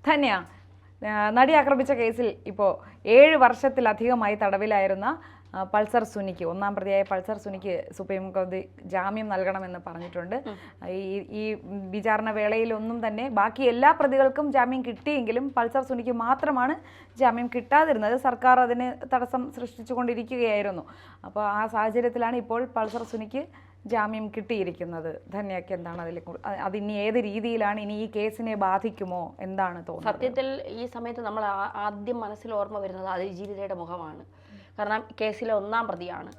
ധന്യ, നടി ആക്രമിച്ച കേസിൽ ഇപ്പോൾ 7 വർഷത്തിലധികമായി തടവിലായിരുന്ന പൾസർ സുനിക്ക്, ഒന്നാം പ്രതിയായ പൾസർ സുനിക്ക് സുപ്രീം കോടതി ജാമ്യം നൽകണമെന്ന് പറഞ്ഞിട്ടുണ്ട്. ഈ വിചാരണ വേളയിലൊന്നും തന്നെ ബാക്കി എല്ലാ പ്രതികൾക്കും ജാമ്യം കിട്ടിയെങ്കിലും പൾസർ സുനിക്ക് മാത്രമാണ് ജാമ്യം കിട്ടാതിരുന്നത്. സർക്കാർ അതിന് തടസ്സം സൃഷ്ടിച്ചുകൊണ്ടിരിക്കുകയായിരുന്നു. അപ്പോൾ ആ സാഹചര്യത്തിലാണ് ഇപ്പോൾ പൾസർ സുനിക്ക് ജാമ്യം കിട്ടിയിരിക്കുന്നത്. ധന്യക്ക് എന്താണ് അതിനി ഏത് രീതിയിലാണ് ഇനി ഈ കേസിനെ ബാധിക്കുമോ, എന്താണ് തോന്നുന്നത്? സത്യത്തിൽ ഈ സമയത്ത് നമ്മൾ ആദ്യം മനസ്സിൽ ഓർമ്മ വരുന്നത് അതിജീവിതയുടെ മുഖമാണ്. കാരണം കേസിലെ ഒന്നാം പ്രതിയാണ്.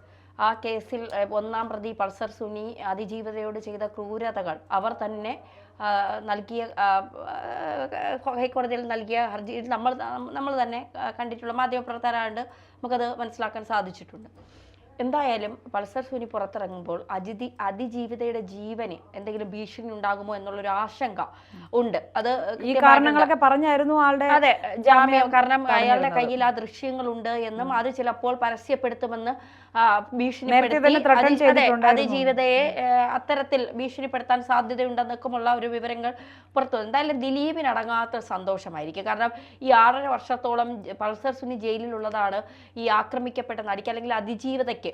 ആ കേസിൽ ഒന്നാം പ്രതി പൾസർ സുനി അതിജീവിതയോട് ചെയ്ത ക്രൂരതകൾ അവർ തന്നെ നൽകിയ ഹൈക്കോടതിയിൽ നൽകിയ ഹർജിയിൽ നമ്മൾ തന്നെ കണ്ടിട്ടുള്ള മാധ്യമപ്രവർത്തകരാണ്ട് നമുക്കത് മനസ്സിലാക്കാൻ സാധിച്ചിട്ടുണ്ട്. എന്തായാലും പൾസർ സുനി പുറത്തിറങ്ങുമ്പോൾ അതിജീവിതയുടെ ജീവന് എന്തെങ്കിലും ഭീഷണി ഉണ്ടാകുമോ എന്നുള്ളൊരു ആശങ്ക ഉണ്ട്. അത് ഈ കാരണങ്ങളൊക്കെ പറഞ്ഞായിരുന്നു ആളുടെ അതെ ജാമ്യം. കാരണം അയാളുടെ കയ്യിൽ ആ ദൃശ്യങ്ങളുണ്ട് എന്നും അത് ചിലപ്പോൾ പരസ്യപ്പെടുത്തുമെന്ന് ഭീഷണിപ്പെടുത്തി അതിജീവിതയെ അത്തരത്തിൽ ഭീഷണിപ്പെടുത്താൻ സാധ്യതയുണ്ടെന്നൊക്കെയുള്ള ഒരു വിവരങ്ങൾ പുറത്തു വന്നു. എന്തായാലും ദിലീപിന് അടങ്ങാത്ത സന്തോഷമായിരിക്കും. കാരണം ഈ 6.5 വർഷത്തോളം പൾസർ സുനി ജയിലിലുള്ളതാണ് ഈ ആക്രമിക്കപ്പെട്ട നടിക്ക് അല്ലെങ്കിൽ അതിജീവിതയ്ക്ക്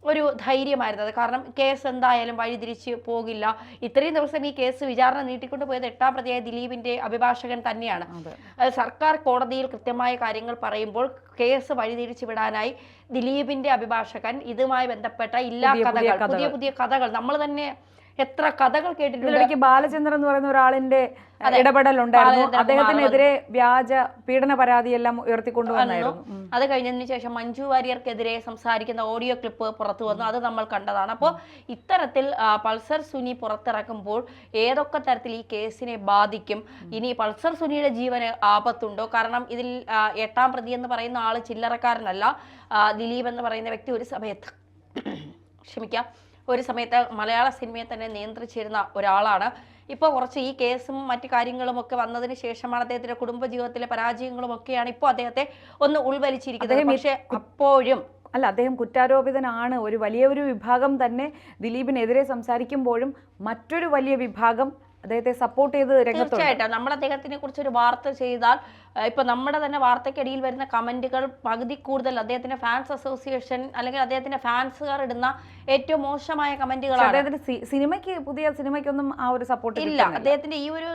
ഒരു ധൈര്യമായിരുന്നത്. കാരണം കേസ് എന്തായാലും വഴിതിരിച്ച് പോകില്ല. ഇത്രയും ദിവസം ഈ കേസ് വിചാരണ നീട്ടിക്കൊണ്ട് പോയത് 8ാം പ്രതിയായ ദിലീപിന്റെ അഭിഭാഷകൻ തന്നെയാണ്. സർക്കാർ കോടതിയിൽ കൃത്യമായ കാര്യങ്ങൾ പറയുമ്പോൾ കേസ് വഴിതിരിച്ചു വിടാനായി ദിലീപിന്റെ അഭിഭാഷകൻ ഇതുമായി ബന്ധപ്പെട്ട പുതിയ കഥകൾ നമ്മൾ തന്നെ എത്ര കഥകൾ കേട്ടിട്ടുണ്ട്. ബാലചന്ദ്രൻ എന്ന് പറയുന്ന ഒരാളിന്റെ ഇടപെടലുണ്ടായിരുന്നു. അദ്ദേഹത്തിനെതിരെ വ്യാജ പീഡന പരാതിയെല്ലാം ഉയർത്തിക്കൊണ്ടുവന്നായിരുന്നു. അത് കഴിഞ്ഞതിന് ശേഷം മഞ്ജു വാര്യർക്കെതിരെ സംസാരിക്കുന്ന ഓഡിയോ ക്ലിപ്പ് പുറത്തു വന്നു. അത് നമ്മൾ കണ്ടതാണ്. അപ്പോൾ ഇത്തരത്തിൽ പൾസർ സുനി പുറത്തിറക്കുമ്പോൾ ഏതൊക്കെ തരത്തിൽ ഈ കേസിനെ ബാധിക്കും, ഇനി പൾസർ സുനിയുടെ ജീവന് ആപത്തുണ്ടോ? കാരണം ഇതിൽ 8ാം പ്രതി എന്ന് പറയുന്ന ആള് ചില്ലറക്കാരനല്ല. ദിലീപ് എന്ന് പറയുന്ന വ്യക്തി ഒരു സമയത്ത് മലയാള സിനിമയെ തന്നെ നിയന്ത്രിച്ചിരുന്ന ഒരാളാണ്. ഇപ്പോൾ കുറച്ച് ഈ കേസും മറ്റു കാര്യങ്ങളും ഒക്കെ വന്നതിന് ശേഷമാണ് അദ്ദേഹത്തിന്റെ കുടുംബജീവിതത്തിലെ പരാജയങ്ങളും ഒക്കെയാണ് ഇപ്പോൾ അദ്ദേഹത്തെ ഒന്ന് ഉൾവലിച്ചിരിക്കുന്നത്. പക്ഷേ അപ്പോഴും അദ്ദേഹം കുറ്റാരോപിതനാണ്. ഒരു വലിയൊരു വിഭാഗം തന്നെ ദിലീപിനെതിരെ സംസാരിക്കുമ്പോഴും മറ്റൊരു വലിയ വിഭാഗം അദ്ദേഹത്തെ സപ്പോർട്ട് ചെയ്ത് തീർച്ചയായിട്ടും നമ്മൾ അദ്ദേഹത്തിനെ കുറിച്ച് ഒരു വാർത്ത ചെയ്താൽ ഇപ്പൊ നമ്മുടെ തന്നെ വാർത്തയ്ക്കടിയിൽ വരുന്ന കമന്റുകൾ പകുതി കൂടുതൽ അദ്ദേഹത്തിന്റെ ഫാൻസ് അസോസിയേഷൻ അല്ലെങ്കിൽ അദ്ദേഹത്തിന്റെ ഫാൻസുകാർ ഇടുന്ന ഏറ്റവും മോശമായ കമന്റുകളാണ്. പുതിയ സിനിമയ്ക്കൊന്നും ആ ഒരു സപ്പോർട്ട് ഇല്ല. അദ്ദേഹത്തിന്റെ ഈ ഒരു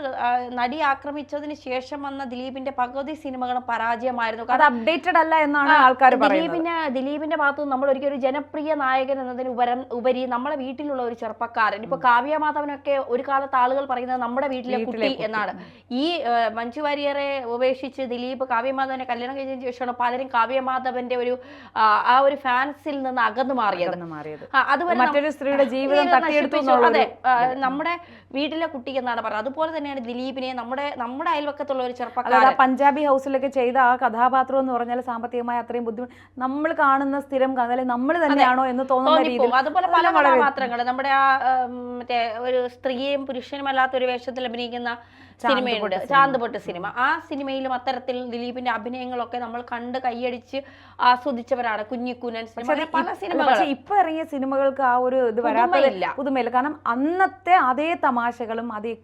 നടി ആക്രമിച്ചതിന് ശേഷം വന്ന ദിലീപിന്റെ പകുതി സിനിമകളും പരാജയമായിരുന്നു. അത് അപ്ഡേറ്റഡ് അല്ല എന്നാണ് ആൾക്കാർ പറയുന്നത്. ദിലീപിന്റെ ഭാഗത്ത് നമ്മൾ ഒരിക്കലും ഒരു ജനപ്രിയ നായകൻ എന്നതിന് ഉപരി നമ്മളെ വീട്ടിലുള്ള ഒരു ചെറുപ്പക്കാരൻ, ഇപ്പൊ കാവ്യ മാധവനൊക്കെ ഒരു കാലത്ത് ആളുകൾ പറയുന്നത് നമ്മുടെ വീട്ടിലെ കുട്ടി എന്നാണ്. ഈ മഞ്ജു വാര്യരെ ഉപേക്ഷിച്ച് ദിലീപ് കാവ്യമാധവനെ കല്യാണം കഴിഞ്ഞതിന് ശേഷമാണ് പലരും കാവ്യമാധവന്റെ ആ ഒരു ഫാൻസിൽ നിന്ന് അകന്നു മാറിയത്. അതുപോലെ മറ്റൊരു സ്ത്രീയുടെ ജീവിതം അതെ നമ്മുടെ വീട്ടിലെ കുട്ടി എന്നാണ് പറയുന്നത്. അതുപോലെ തന്നെയാണ് ദിലീപിനെ നമ്മുടെ അയൽവക്കത്തുള്ള ഒരു ചെറുപ്പക്കാരൻ പഞ്ചാബി ഹൗസിലൊക്കെ ചെയ്ത ആ കഥാപാത്രം എന്ന് പറഞ്ഞാൽ സാമ്പത്തികമായി അത്രയും ബുദ്ധിമുട്ട് നമ്മൾ കാണുന്ന സ്ഥിരം നമ്മൾ തന്നെയാണോ എന്ന് തോന്നുന്ന രീതിയിൽ അതുപോലെ പല കഥാപാത്രങ്ങൾ നമ്മുടെ ആ മറ്റേ ഒരു സ്ത്രീയും പുരുഷനുമല്ലാത്ത ഒരു വേഷത്തിൽ അഭിനയിക്കുന്ന സിനിമയുണ്ട്, ചാന്തുപൊട്ട് സിനിമ. ആ സിനിമയിലും അത്തരത്തിൽ ദിലീപിന്റെ അഭിനയങ്ങളൊക്കെ നമ്മൾ കണ്ട് കയ്യടിച്ച് ആസ്വദിച്ചവരാണ്. കുഞ്ഞിക്കുനൻ സിനിമ, പല സിനിമകൾ. ഇപ്പൊ ഇറങ്ങിയ സിനിമകൾക്ക് ആ ഒരു ഇത് വരാത്തതില്ല, പുതുമയില്ല. കാരണം അന്നത്തെ അതേ തമാശകളും അതേ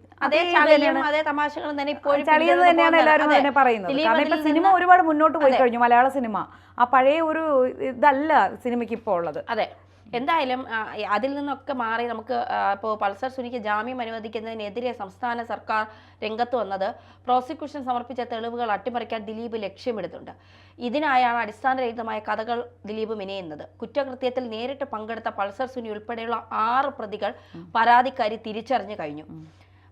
തമാശകളും തന്നെ ഇപ്പോഴും തന്നെയാണ് എല്ലാവരും തന്നെ പറയുന്നത്. കാരണം ഇപ്പൊ സിനിമ ഒരുപാട് മുന്നോട്ട് പോയി കഴിഞ്ഞു. മലയാള സിനിമ ആ പഴയ ഒരു ഇതല്ല സിനിമയ്ക്ക് ഇപ്പോൾ ഉള്ളത്. അതെ. എന്തായാലും അതിൽ നിന്നൊക്കെ മാറി നമുക്ക് ഇപ്പോൾ പൾസർ സുനിക്ക് ജാമ്യം അനുവദിക്കുന്നതിനെതിരെ സംസ്ഥാന സർക്കാർ രംഗത്ത് വന്നത് പ്രോസിക്യൂഷൻ സമർപ്പിച്ച തെളിവുകൾ അട്ടിമറിക്കാൻ ദിലീപ് ലക്ഷ്യമിടുന്നുണ്ട്. ഇതിനായാണ് അടിസ്ഥാനരഹിതമായ കഥകൾ ദിലീപ് മെനയുന്നത്. കുറ്റകൃത്യത്തിൽ നേരിട്ട് പങ്കെടുത്ത പൾസർ സുനി ഉൾപ്പെടെയുള്ള 6 പ്രതികൾ പരാതിക്കാരി തിരിച്ചറിഞ്ഞു കഴിഞ്ഞു.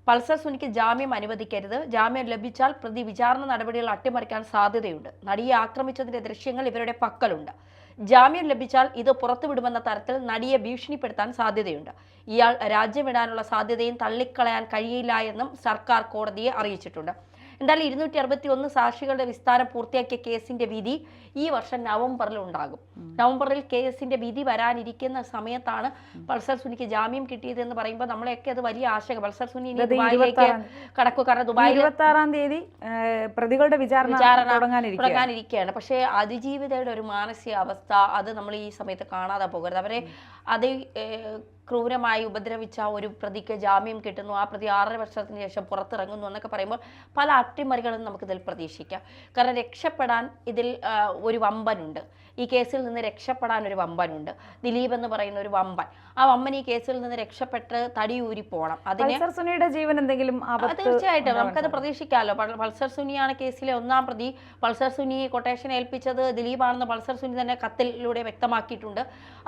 പൾസർ സുനിക്ക് ജാമ്യം അനുവദിക്കരുത്. ജാമ്യം ലഭിച്ചാൽ പ്രതി വിചാരണ നടപടികൾ അട്ടിമറിക്കാൻ സാധ്യതയുണ്ട്. നടിയെ ആക്രമിച്ചതിന്റെ ദൃശ്യങ്ങൾ ഇവരുടെ പക്കലുണ്ട്. ജാമ്യം ലഭിച്ചാൽ ഇത് പുറത്തുവിടുമെന്ന തരത്തിൽ നടിയെ ഭീഷണിപ്പെടുത്താൻ സാധ്യതയുണ്ട്. ഇയാൾ രാജ്യം വിടാനുള്ള സാധ്യതയും തള്ളിക്കളയാൻ കഴിയില്ല എന്നും സർക്കാർ കോടതിയെ അറിയിച്ചിട്ടുണ്ട്. എന്തായാലും 261 സാക്ഷികളുടെ വിസ്താരം പൂർത്തിയാക്കിയ കേസിന്റെ വിധി ഈ വർഷം നവംബറിൽ ഉണ്ടാകും. നവംബറിൽ കേസിന്റെ വിധി വരാനിരിക്കുന്ന സമയത്താണ് പൾസർ സുനിക്ക് ജാമ്യം കിട്ടിയതെന്ന് പറയുമ്പോൾ നമ്മളെയൊക്കെ അത് വലിയ ആശങ്ക. പൾസർ സുനി ദുബായിലേക്ക് കടക്കും. കാരണം ദുബായിൽ 26-ാം തീയതി പ്രതികളുടെ വിചാരണ തുടങ്ങാനിരിക്കുകയാണ്. പക്ഷേ അതിജീവിതയുടെ ഒരു മാനസികാവസ്ഥ അത് നമ്മൾ ഈ സമയത്ത് കാണാതെ പോകരുത്. അവരെ ക്രൂരമായി ഉപദ്രവിച്ച ഒരു പ്രതിക്ക് ജാമ്യം കിട്ടുന്നു, ആ പ്രതി 6 വർഷത്തിന് ശേഷം പുറത്തിറങ്ങുന്നു എന്നൊക്കെ പറയുമ്പോൾ പല അട്ടിമറികളും നമുക്കിതിൽ പ്രതീക്ഷിക്കാം. കാരണം രക്ഷപ്പെടാൻ ഇതിൽ ഒരു വമ്പനുണ്ട്, ഈ കേസിൽ നിന്ന് രക്ഷപ്പെടാൻ ഒരു വമ്പനുണ്ട്. ദിലീപ് എന്ന് പറയുന്ന ഒരു വമ്പൻ, ആ വമ്പൻ ഈ കേസിൽ നിന്ന് രക്ഷപ്പെട്ട് തടിയൂരി പോകണം. അതിന് സുനിയുടെ ജീവൻ എന്തെങ്കിലും തീർച്ചയായിട്ടും നമുക്കത് പ്രതീക്ഷിക്കാമല്ലോ. പൾസർ സുനിയാണ് കേസിലെ 1-ാം പ്രതി. പൾസർ സുനി കൊട്ടേഷൻ ഏൽപ്പിച്ചത് ദിലീപാണെന്ന് പൾസർ സുനി തന്നെ കത്തിലൂടെ വ്യക്തമാക്കിയിട്ടുണ്ട്.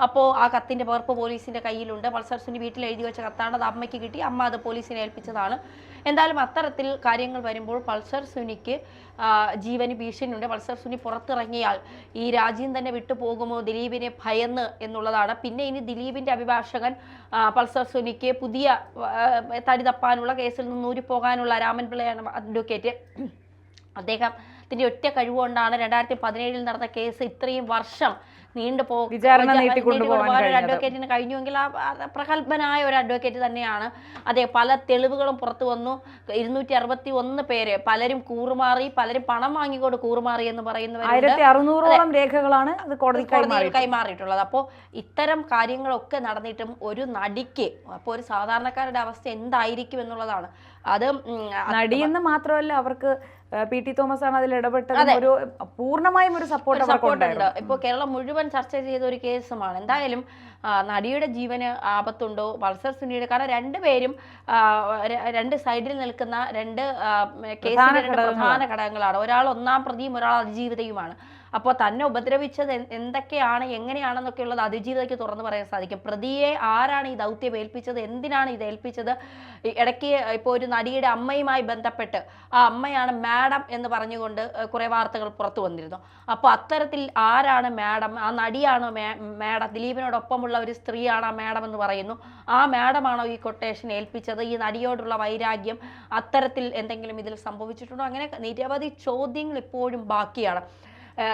അപ്പോൾ ആ കത്തിന്റെ പകർപ്പ് പോലീസിന്റെ കയ്യിലുണ്ട്. പൾസർ സുനി വീട്ടിൽ എഴുതി വെച്ച കത്താണ്, അത് അമ്മയ്ക്ക് കിട്ടി, അമ്മ അത് പോലീസിനെ ഏൽപ്പിച്ചതാണ്. എന്തായാലും അത്തരത്തിൽ കാര്യങ്ങൾ വരുമ്പോൾ പൾസർ സുനിക്ക് ജീവന് ഭീഷണിയുണ്ട്. പൾസർ സുനി പുറത്തിറങ്ങിയാൽ ഈ രാജ്യം തന്നെ വിട്ടുപോകുമോ ദിലീപിനെ ഭയന്ന് എന്നുള്ളതാണ്. പിന്നെ ഇനി ദിലീപിന്റെ അഭിഭാഷകൻ പൾസർ സുനിക്ക് പുതിയ തടി തപ്പാനുള്ള കേസിൽ നിന്ന് ഊരിപ്പോകാനുള്ള രാമൻപിള്ളയാണ് അഡ്വക്കേറ്റ്. അദ്ദേഹത്തിന്റെ ഒറ്റ കഴിവുകൊണ്ടാണ് 2017 നടന്ന കേസ് ഇത്രയും വർഷം വിചാരണ നീട്ടിക്കൊണ്ടുപോകാൻ ഒരു അഡ്വക്കേറ്റിന് കഴിഞ്ഞുവെങ്കിൽ പ്രഗത്ഭനായ ഒരു അഡ്വക്കേറ്റ് തന്നെയാണ്. അതെ, പല തെളിവുകളും പുറത്തു വന്നു. 261 പേര്, പലരും കൂറുമാറി, പലരും പണം വാങ്ങിക്കൊണ്ട് കൂറുമാറി എന്ന് പറയുന്നവരുണ്ട്. 1600ഓളം രേഖകളാണ് കോടതിയിൽ കൈമാറിയിട്ടുള്ളത്. അപ്പോൾ ഇത്തരം കാര്യങ്ങളൊക്കെ നടന്നിട്ടും ഒരു നടിക്ക്, അപ്പോൾ ഒരു സാധാരണക്കാരുടെ അവസ്ഥ എന്തായിരിക്കും എന്നുള്ളതാണ്. അത് നടിയെന്ന് മാത്രമല്ല, അവർക്ക് പി.ടി. തോമസ് ആണ് അതിൽ ഇടപെട്ടത്. ഒരു പൂർണ്ണമായും ഒരു സപ്പോർട്ട് ഉണ്ട്. ഇപ്പോൾ കേരളം മുഴുവൻ ചർച്ച ചെയ്ത ഒരു കേസുമാണ്. എന്തായാലും നടിയുടെ ജീവന് ആപത്തുണ്ടോ, പൾസർ സുനിയുടെ, കാരണം രണ്ടുപേരും 2 സൈഡിൽ നിൽക്കുന്ന 2 കേസിന്റെ 2 പ്രധാന ഘടകങ്ങളാണ്. ഒരാൾ 1-ാം പ്രതിയും ഒരാൾ അതിജീവിതയുമാണ്. അപ്പോൾ തന്നെ ഉപദ്രവിച്ചത് എന്തൊക്കെയാണ്, എങ്ങനെയാണെന്നൊക്കെ ഉള്ളത് അതിജീവിതയ്ക്ക് തുറന്നു പറയാൻ സാധിക്കും. പ്രതിയെ ആരാണ് ഈ ദൗത്യം ഏൽപ്പിച്ചത്, എന്തിനാണ് ഇത് ഏൽപ്പിച്ചത്? ഇടയ്ക്ക് ഇപ്പോൾ ഒരു നടിയുടെ അമ്മയുമായി ബന്ധപ്പെട്ട് ആ അമ്മയാണ് മാഡം എന്ന് പറഞ്ഞുകൊണ്ട് കുറേ വാർത്തകൾ പുറത്തു വന്നിരുന്നു. അപ്പോൾ അത്തരത്തിൽ ആരാണ് മാഡം? ആ നടിയാണോ മാഡം? ദിലീപിനോടൊപ്പമുള്ള ഒരു സ്ത്രീയാണ് ആ മാഡം എന്ന് പറയുന്നു. ആ മാഡമാണോ ഈ കൊട്ടേഷൻ ഏൽപ്പിച്ചത്? ഈ നടിയോടുള്ള വൈരാഗ്യം അത്തരത്തിൽ എന്തെങ്കിലും ഇതിൽ സംഭവിച്ചിട്ടുണ്ടോ? അങ്ങനെ നിരവധി ചോദ്യങ്ങൾ ഇപ്പോഴും ബാക്കിയാണ്.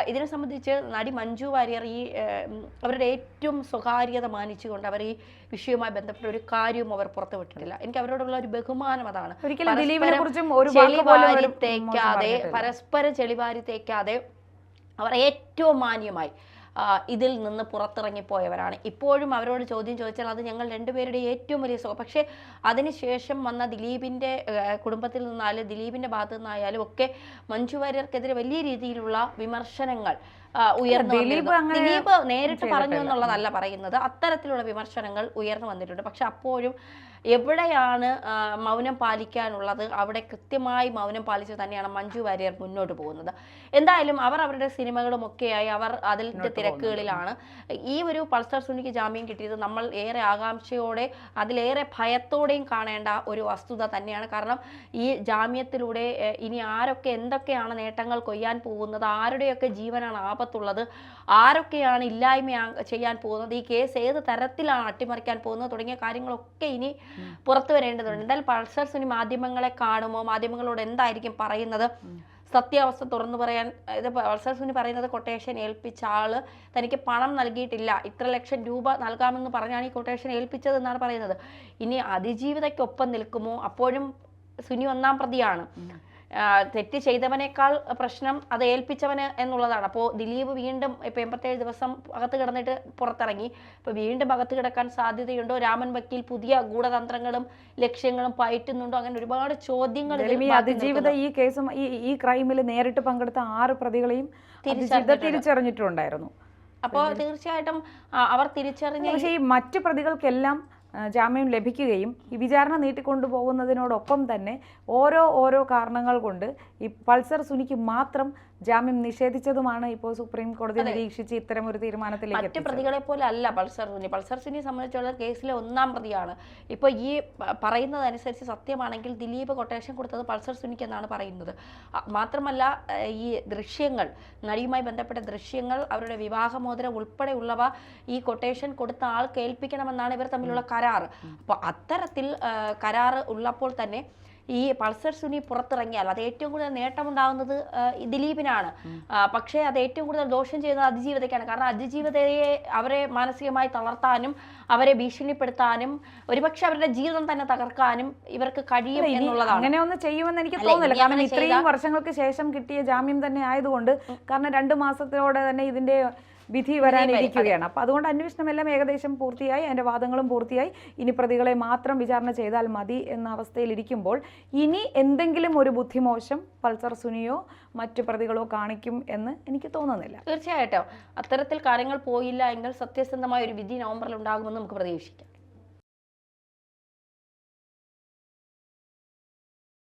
ഇതിനെ സംബന്ധിച്ച് നടി മഞ്ജു വാര്യർ അവരുടെ ഏറ്റവും സ്വകാര്യത മാനിച്ചുകൊണ്ട് അവർ ഈ വിഷയവുമായി ബന്ധപ്പെട്ട ഒരു കാര്യവും അവർ പുറത്തുവിട്ടിട്ടില്ല. എനിക്ക് അവരോടുള്ള ഒരു ബഹുമാനം അതാണ്. പരസ്പരം ചെളിവാരി തേക്കാതെ അവർ ഏറ്റവും മാന്യമായി ഇതിൽ നിന്ന് പുറത്തിറങ്ങിപ്പോയവരാണ്. ഇപ്പോഴും അവരോട് ചോദ്യം ചോദിച്ചാൽ അത് ഞങ്ങൾ രണ്ടുപേരുടെ ഏറ്റവും വലിയ സുഖം. പക്ഷേ അതിനുശേഷം വന്ന ദിലീപിൻ്റെ കുടുംബത്തിൽ നിന്നായാലും ദിലീപിൻ്റെ ഭാഗത്തു നിന്നായാലും ഒക്കെ മഞ്ജു വാര്യർക്കെതിരെ വലിയ രീതിയിലുള്ള വിമർശനങ്ങൾ ഉയർന്നു. ദിലീപ് നേരിട്ട് പറഞ്ഞു എന്നുള്ളതല്ല പറയുന്നത്, അത്തരത്തിലുള്ള വിമർശനങ്ങൾ ഉയർന്നു വന്നിട്ടുണ്ട്. പക്ഷെ അപ്പോഴും എവിടെയാണ് മൗനം പാലിക്കാനുള്ളത് അവിടെ കൃത്യമായി മൗനം പാലിച്ച് തന്നെയാണ് മഞ്ജു വാര്യർ മുന്നോട്ട് പോകുന്നത്. എന്തായാലും അവർ അവരുടെ സിനിമകളും ഒക്കെയായി അവർ അതിൻ്റെ തിരക്കുകളിലാണ്. ഈ ഒരു പൾസർ സുനിക്ക് ജാമ്യം കിട്ടിയത് നമ്മൾ ഏറെ ആകാംക്ഷയോടെ അതിലേറെ ഭയത്തോടെയും കാണേണ്ട ഒരു വസ്തുത തന്നെയാണ്. കാരണം ഈ ജാമ്യത്തിലൂടെ ഇനി ആരൊക്കെ എന്തൊക്കെയാണ് നേട്ടങ്ങൾ കൊയ്യാൻ പോകുന്നത്, ആരുടെയൊക്കെ ജീവനാണ് ആപത്തുള്ളത്, ആരൊക്കെയാണ് ഇല്ലായ്മ ചെയ്യാൻ പോകുന്നത്, ഈ കേസ് ഏത് തരത്തിലാണ് അട്ടിമറിക്കാൻ പോകുന്നത് തുടങ്ങിയ കാര്യങ്ങളൊക്കെ ഇനി പുറത്തു വരേണ്ടതുണ്ട്. എന്തായാലും പൾസർ സുനി മാധ്യമങ്ങളെ കാണുമോ, മാധ്യമങ്ങളോട് എന്തായിരിക്കും പറയുന്നത്, സത്യാവസ്ഥ തുറന്നു പറയാൻ? ഇത് പൾസർ സുനി പറയുന്നത് കൊട്ടേഷൻ ഏൽപ്പിച്ച ആള് തനിക്ക് പണം നൽകിയിട്ടില്ല, ഇത്ര ലക്ഷം രൂപ നൽകാമെന്ന് പറഞ്ഞാണ് ഈ കൊട്ടേഷൻ ഏൽപ്പിച്ചത് എന്നാണ് പറയുന്നത്. ഇനി അതിജീവിതയ്ക്കൊപ്പം നിൽക്കുമോ? അപ്പോഴും സുനി 1-ാം പ്രതിയാണ്. തെറ്റ് ചെയ്തവനേക്കാൾ പ്രശ്നം അത് ഏൽപ്പിച്ചവന് എന്നുള്ളതാണ്. അപ്പോൾ ദിലീപ് വീണ്ടും ഇപ്പോൾ 87 ദിവസം അകത്ത് കിടന്നിട്ട് പുറത്തിറങ്ങി. ഇപ്പോൾ വീണ്ടും അകത്ത് കിടക്കാൻ സാധ്യതയുണ്ടോ? രാമൻ വക്കീൽ പുതിയ ഗൂഢതന്ത്രങ്ങളും ലക്ഷ്യങ്ങളും പയറ്റുന്നുണ്ടോ? അങ്ങനെ ഒരുപാട് ചോദ്യങ്ങൾ. അതിജീവിത ഈ കേസും ഈ ക്രൈമിൽ നേരിട്ട് പങ്കെടുത്ത 6 പ്രതികളെയും തിരിച്ചറിഞ്ഞിട്ടുണ്ടായിരുന്നു. അപ്പോൾ തീർച്ചയായിട്ടും അവർ തിരിച്ചറിഞ്ഞ. പക്ഷേ ഈ മറ്റു പ്രതികൾക്കെല്ലാം ജാമ്യം ലഭിക്കുകയും ഈ വിചാരണ നീട്ടിക്കൊണ്ടുപോകുന്നതിനോടൊപ്പം തന്നെ ഓരോ കാരണങ്ങൾ കൊണ്ട് ഈ പൾസർ സുനിക്ക് മാത്രം ജാമ്യം നിഷേധിച്ചതുമാണ് ഇപ്പോൾ സുപ്രീം കോടതി നിരീക്ഷിച്ച് ഇത്തരം ഒരു തീരുമാനത്തിലേക്ക്. മറ്റു പ്രതികളെ പോലെ അല്ല പൾസർ സുനിയെ സംബന്ധിച്ചുള്ള കേസിലെ 1-ാം പ്രതിയാണ്. ഇപ്പോൾ ഈ പറയുന്നതനുസരിച്ച് സത്യമാണെങ്കിൽ ദിലീപ് കൊട്ടേഷൻ കൊടുത്തത് പൾസർ സുനിക്ക് എന്നാണ് പറയുന്നത്. മാത്രമല്ല ഈ ദൃശ്യങ്ങൾ, നടിയുമായി ബന്ധപ്പെട്ട ദൃശ്യങ്ങൾ, അവരുടെ വിവാഹമോതിരം ഉൾപ്പെടെയുള്ളവ ഈ കൊട്ടേഷൻ കൊടുത്ത ആൾ കേൾപ്പിക്കണമെന്നാണ് ഇവർ തമ്മിലുള്ള കരാർ. അപ്പോൾ അത്തരത്തിൽ കരാർ ഉള്ളപ്പോൾ തന്നെ ഈ പൾസർ സുനി പുറത്തിറങ്ങിയാൽ അത് ഏറ്റവും കൂടുതൽ നേട്ടമുണ്ടാകുന്നത് ദിലീപിനാണ്. പക്ഷേ അത് ഏറ്റവും കൂടുതൽ ദോഷം ചെയ്യുന്നത് അതിജീവിതയ്ക്കാണ്. കാരണം അതിജീവിതയെ അവരെ മാനസികമായി തളർത്താനും അവരെ ഭീഷണിപ്പെടുത്താനും ഒരുപക്ഷെ അവരുടെ ജീവിതം തന്നെ തകർക്കാനും ഇവർക്ക് കഴിയും എന്നുള്ളതാണ്. അങ്ങനെ ഒന്ന് ചെയ്യുമെന്ന് എനിക്ക് തോന്നുന്നില്ല. കാരണം ഇത്രയും വർഷങ്ങൾക്ക് ശേഷം കിട്ടിയ ജാമ്യം തന്നെ ആയതുകൊണ്ട്, കാരണം 2 മാസത്തോടെ തന്നെ ഇതിന്റെ വിധി വരാനിരിക്കുകയാണ്. അപ്പോൾ അതുകൊണ്ട് അന്വേഷണം എല്ലാം ഏകദേശം പൂർത്തിയായി, അതിൻ്റെ വാദങ്ങളും പൂർത്തിയായി. ഇനി പ്രതികളെ മാത്രം വിചാരണ ചെയ്താൽ മതി എന്ന അവസ്ഥയിലിരിക്കുമ്പോൾ ഇനി എന്തെങ്കിലും ഒരു ബുദ്ധിമോശം പൾസർ സുനിയോ മറ്റു പ്രതികളോ കാണിക്കും എന്ന് എനിക്ക് തോന്നുന്നില്ല. തീർച്ചയായിട്ടും അത്തരത്തിൽ കാര്യങ്ങൾ പോയില്ല എങ്കിൽ സത്യസന്ധമായ ഒരു വിധി നവംബറിൽ ഉണ്ടാകുമെന്ന് നമുക്ക് പ്രതീക്ഷിക്കാം.